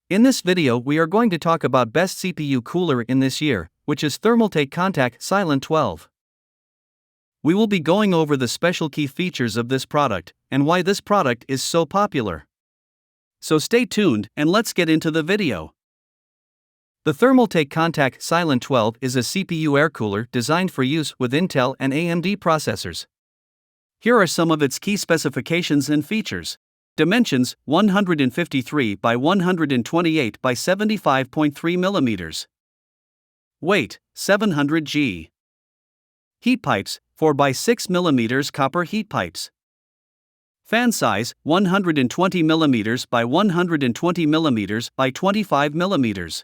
In this video we are going to talk about best CPU cooler in this year, which is Thermaltake Contact Silent 12. We will be going over the special key features of this product, and why this product is so popular. So stay tuned, and let's get into the video. The Thermaltake Contact Silent 12 is a CPU air cooler designed for use with Intel and AMD processors. Here are some of its key specifications and features. Dimensions: 153 by 128 by 75.3 mm. Weight: 700 g. Heat pipes: 4 by 6 mm copper heat pipes. Fan size: 120 mm by 120 mm by 25 mm.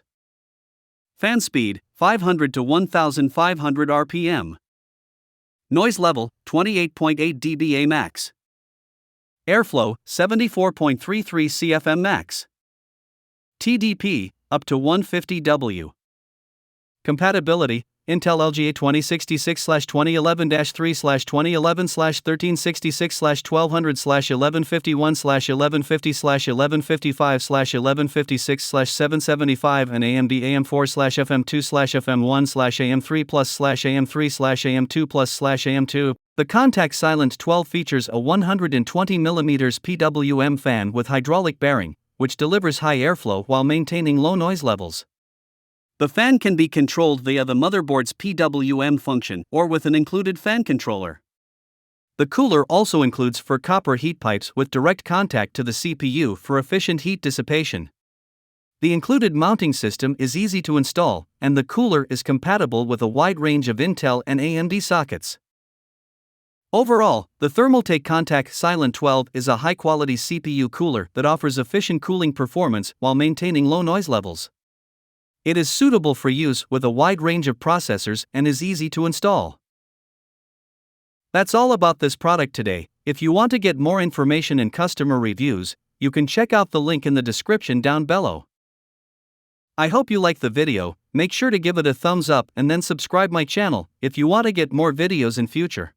Fan speed: 500 to 1500 rpm. Noise level: 28.8 dBA max. Airflow: 74.33 CFM max. TDP: up to 150 W. Compatibility: Intel LGA 2066/2011-3/1166/1150/1155/1156/775 and AMD AM4/FM2/FM1/AM3/AM3+/AM2+/AM2. The Contact Silent 12 features a 120 mm PWM fan with hydraulic bearing, which delivers high airflow while maintaining low noise levels. The fan can be controlled via the motherboard's PWM function or with an included fan controller. The cooler also includes 4 copper heat pipes with direct contact to the CPU for efficient heat dissipation. The included mounting system is easy to install, and the cooler is compatible with a wide range of Intel and AMD sockets. Overall, the Thermaltake Contact Silent 12 is a high-quality CPU cooler that offers efficient cooling performance while maintaining low noise levels. It is suitable for use with a wide range of processors and is easy to install. That's all about this product today. If you want to get more information and customer reviews, you can check out the link in the description down below. I hope you like the video. Make sure to give it a thumbs up and then subscribe my channel if you want to get more videos in future.